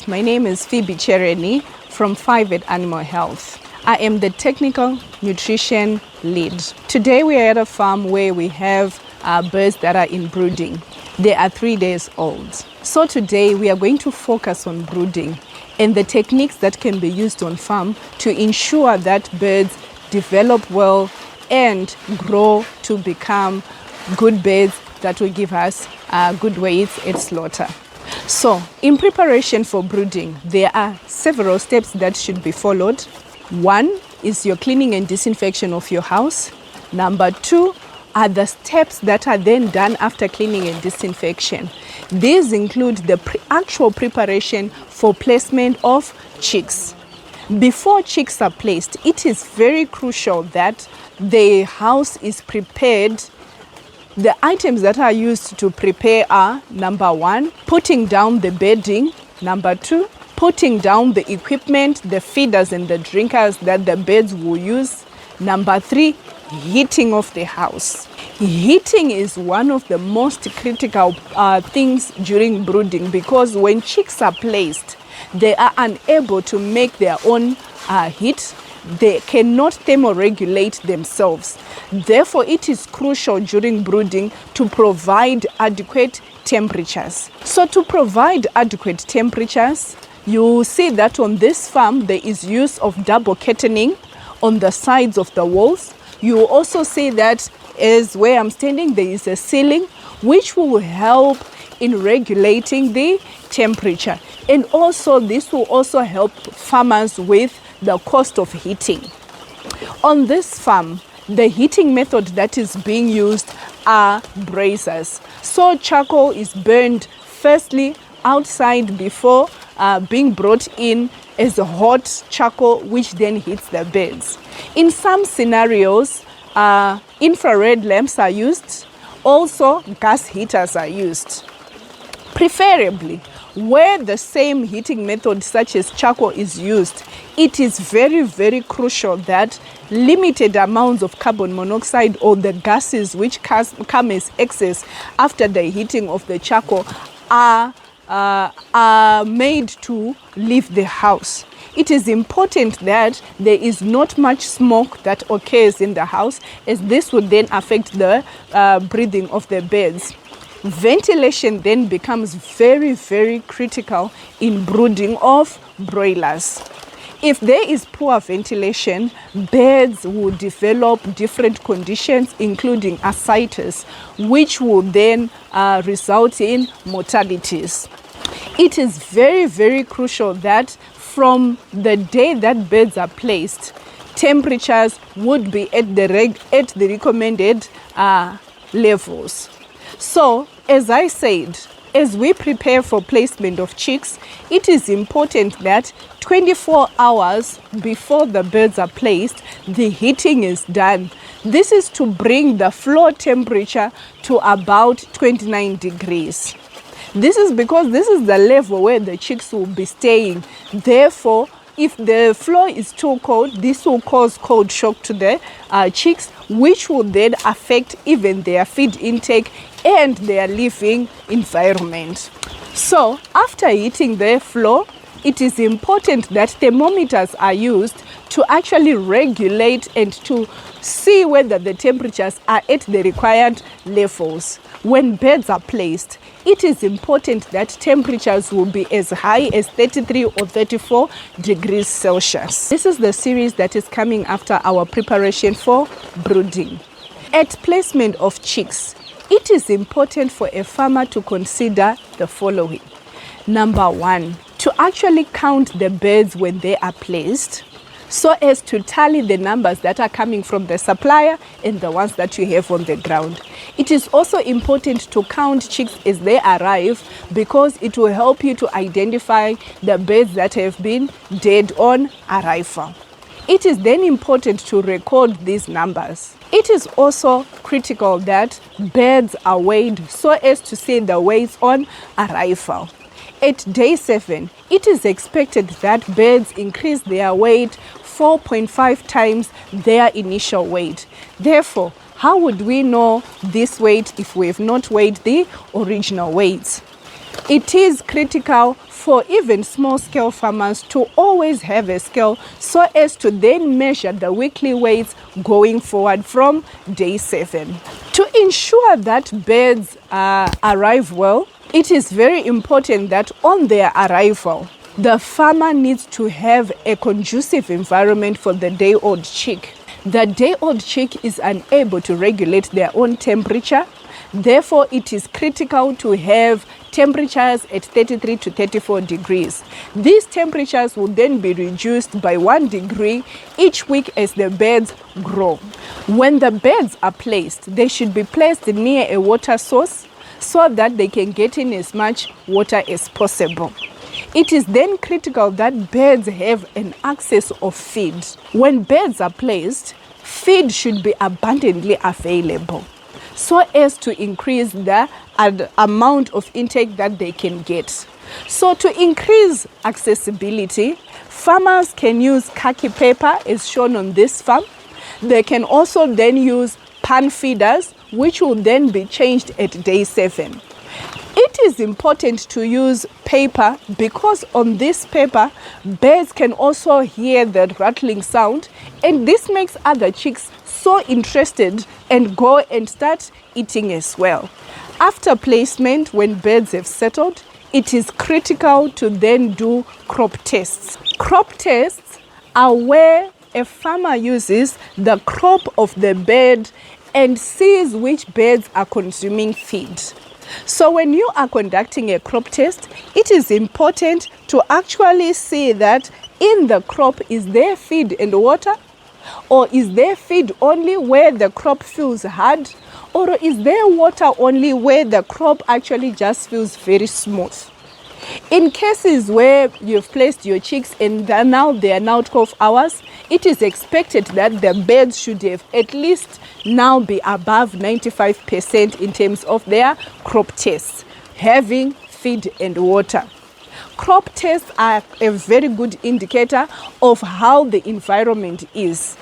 My name is Phoebe Chereni from 5 at Animal Health. I am the technical nutrition lead. Today we are at a farm where we have birds that are in brooding. They are 3 days old. So today we are going to focus on brooding and the techniques that can be used on farm to ensure that birds develop well and grow to become good birds that will give us good weights at slaughter. So, in preparation for brooding, there are several steps that should be followed. 1 is your cleaning and disinfection of your house. Number 2 are the steps that are then done after cleaning and disinfection. These include the actual preparation for placement of chicks. Before chicks are placed, it is very crucial that the house is prepared. The items that are used to prepare are, number 1, putting down the bedding. Number 2, putting down the equipment, the feeders and the drinkers that the birds will use. Number 3, heating of the house. Heating is one of the most critical things during brooding, because when chicks are placed, they are unable to make their own heat. They cannot thermoregulate themselves. Therefore, it is crucial during brooding to provide adequate temperatures. So to provide adequate temperatures, you see that on this farm there is use of double curtaining on the sides of the walls. You will also see that as where I'm standing, there is a ceiling which will help in regulating the temperature. And also this will also help farmers with the cost of heating. On this farm, the heating method that is being used are braziers. So charcoal is burned firstly outside before being brought in as a hot charcoal, which then heats the birds. In some scenarios, infrared lamps are used. Also, gas heaters are used. Preferably, where the same heating method such as charcoal is used, it is very, very crucial that limited amounts of carbon monoxide or the gases which come as excess after the heating of the charcoal are made to leave the house. It is important that there is not much smoke that occurs in the house, as this would then affect the breathing of the birds. Ventilation then becomes very, very critical in brooding of broilers. If there is poor ventilation, birds will develop different conditions, including ascites, which will then result in mortalities. It is very, very crucial that from the day that birds are placed, temperatures would be at the recommended levels. So, as I said, as we prepare for placement of chicks, it is important that 24 hours before the birds are placed, the heating is done. This is to bring the floor temperature to about 29 degrees. This is because this is the level where the chicks will be staying. Therefore, if the floor is too cold, this will cause cold shock to the chicks, which will then affect even their feed intake and their living environment. So, after heating the floor, it is important that thermometers are used to actually regulate and to see whether the temperatures are at the required levels. When birds are placed, it is important that temperatures will be as high as 33 or 34 degrees Celsius. This is the series that is coming after our preparation for brooding. At placement of chicks, it is important for a farmer to consider the following. Number 1, to actually count the birds when they are placed, so as to tally the numbers that are coming from the supplier and the ones that you have on the ground. It is also important to count chicks as they arrive, because it will help you to identify the birds that have been dead on arrival. It is then important to record these numbers. It is also critical that birds are weighed so as to see the weights on arrival. At day 7, it is expected that birds increase their weight 4.5 times their initial weight. Therefore, how would we know this weight if we have not weighed the original weights? It is critical for even small-scale farmers to always have a scale so as to then measure the weekly weights going forward from day 7. To ensure that birds arrive well, it is very important that on their arrival, the farmer needs to have a conducive environment for the day-old chick. The day-old chick is unable to regulate their own temperature. Therefore, it is critical to have temperatures at 33 to 34 degrees. These temperatures will then be reduced by 1 degree each week as the birds grow. When the birds are placed, they should be placed near a water source so that they can get in as much water as possible. It is then critical that birds have an access of feed. When birds are placed, feed should be abundantly available so as to increase the amount of intake that they can get. So to increase accessibility, farmers can use khaki paper as shown on this farm. They can also then use pan feeders, which will then be changed at day 7. It is important to use paper because on this paper, birds can also hear the rattling sound, and this makes other chicks so interested and go and start eating as well. After placement, when birds have settled, it is critical to then do crop tests. Crop tests are where a farmer uses the crop of the bird and sees which birds are consuming feed. So when you are conducting a crop test, it is important to actually see that in the crop, is there feed and water? Or is there feed only where the crop feels hard? Or is there water only where the crop actually just feels very smooth? In cases where you've placed your chicks and now they are now 12 hours, it is expected that the birds should have at least now be above 95% in terms of their crop tests, having feed and water. Crop tests are a very good indicator of how the environment is.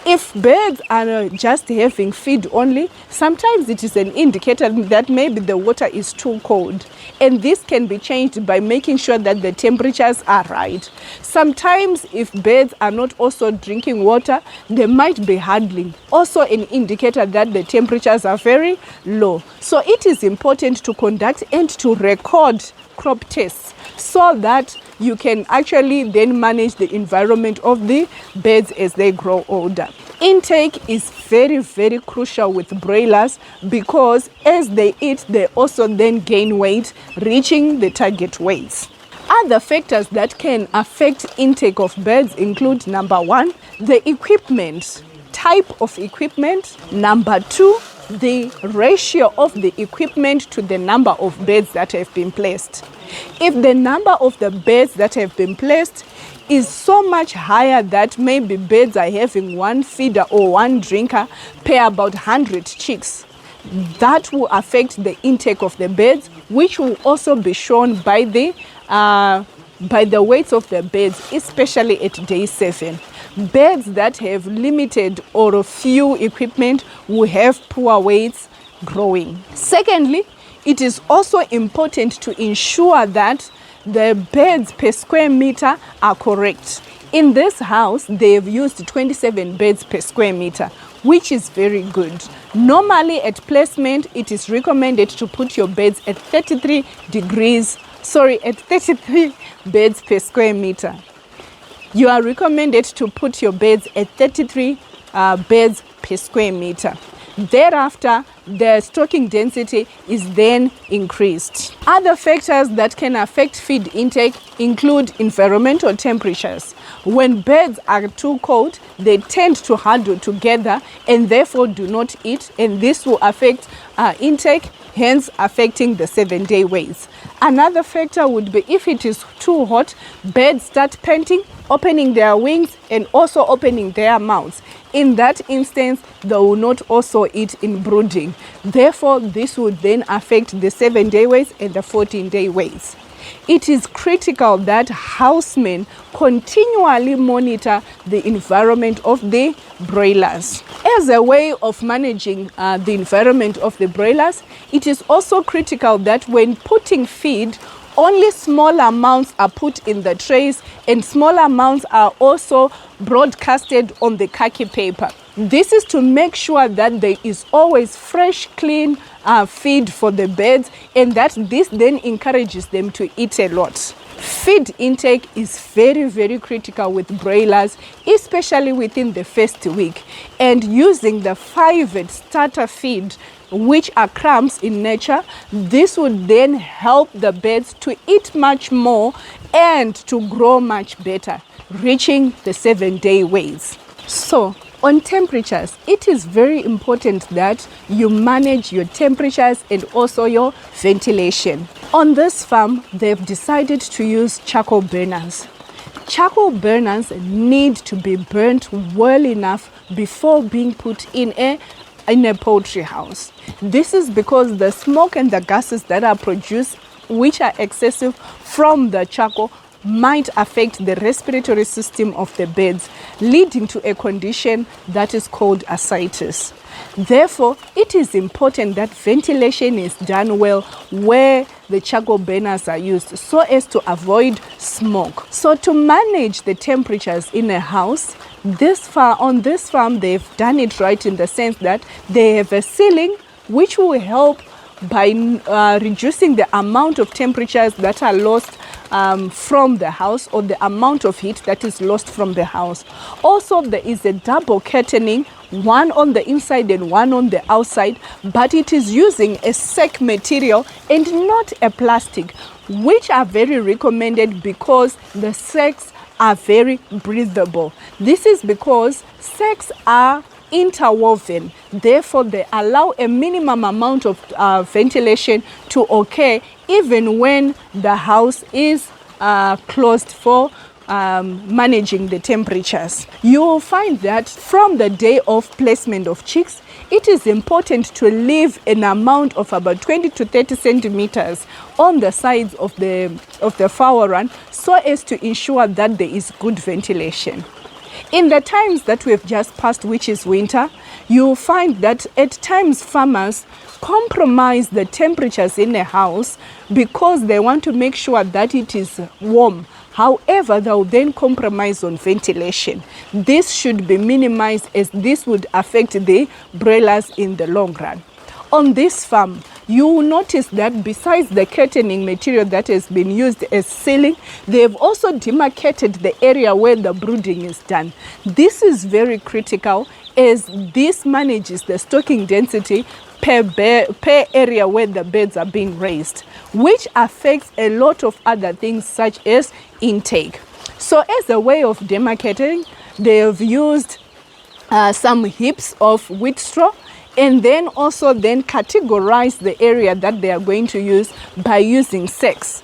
If birds are just having feed only, sometimes it is an indicator that maybe the water is too cold. And this can be changed by making sure that the temperatures are right. Sometimes if birds are not also drinking water, they might be huddling. Also an indicator that the temperatures are very low. So it is important to conduct and to record crop tests so that you can actually then manage the environment of the birds as they grow older. Intake is very, very crucial with broilers because as they eat, they also then gain weight, reaching the target weights. Other factors that can affect intake of birds include number 1, the equipment, type of equipment. Number 2, the ratio of the equipment to the number of birds that have been placed. If the number of the birds that have been placed is so much higher that maybe birds are having one feeder or one drinker per about 100 chicks, that will affect the intake of the birds, which will also be shown by the weights of the birds, especially at day 7. Birds that have limited or few equipment will have poor weights growing. Secondly, it is also important to ensure that the birds per square meter are correct. In this house, they have used 27 birds per square meter, which is very good. Normally at placement, it is recommended to put your birds at 33 birds per square meter. You are recommended to put your birds at 33 birds per square meter. Thereafter, the stocking density is then increased. Other factors that can affect feed intake include environmental temperatures. When birds are too cold, they tend to huddle together and therefore do not eat, and this will affect intake, hence affecting the 7-day weights. Another factor would be if it is too hot, birds start panting, opening their wings and also opening their mouths. In that instance, they will not also eat in brooding. Therefore, this would then affect the 7-day weights and the 14-day weights. it is critical that housemen continually monitor the environment of the broilers. As a way of managing the environment of the broilers, it is also critical that when putting feed, only small amounts are put in the trays and small amounts are also broadcasted on the khaki paper. This is to make sure that there is always fresh, clean feed for the birds, and that this then encourages them to eat a lot. Feed intake is very, very critical with broilers, especially within the first week. And using the 5 starter feed, which are crumbs in nature, this would then help the birds to eat much more and to grow much better, reaching the 7-day weights. So, on temperatures, it is very important that you manage your temperatures and also your ventilation. On this farm, they've decided to use charcoal burners. Charcoal burners need to be burnt well enough before being put in a poultry house. This is because the smoke and the gases that are produced, which are excessive from the charcoal, might affect the respiratory system of the birds, leading to a condition that is called ascites. Therefore, it is important that ventilation is done well where the charcoal burners are used so as to avoid smoke. So to manage the temperatures in a house, on this farm, they've done it right in the sense that they have a ceiling which will help by reducing the amount of temperatures that are lost from the house, or the amount of heat that is lost from the house. Also, there is a double curtaining, one on the inside and one on the outside, but it is using a silk material and not a plastic, which are very recommended because the silks are very breathable. This is because silks are interwoven, therefore they allow a minimum amount of ventilation to occur even when the house is closed for managing the temperatures. You will find that from the day of placement of chicks, it is important to leave an amount of about 20 to 30 centimeters on the sides of the fowl run so as to ensure that there is good ventilation. In the times that we've just passed, which is winter, you'll find that at times farmers compromise the temperatures in a house because they want to make sure that it is warm. However, they'll then compromise on ventilation. This should be minimized as this would affect the broilers in the long run. On this farm, you will notice that besides the curtaining material that has been used as ceiling, they've also demarcated the area where the brooding is done. This is very critical as this manages the stocking density per area where the birds are being raised, which affects a lot of other things such as intake. So as a way of demarcating, they have used some heaps of wheat straw, and then also categorize the area that they are going to use by using sacks.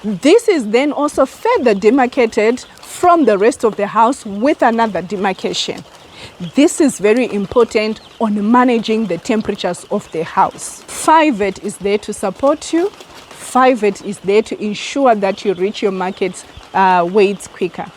This is then also further demarcated from the rest of the house with another demarcation. This is very important on managing the temperatures of the house. 5-8 is there to support you. 5-8 is there to ensure that you reach your market weights quicker.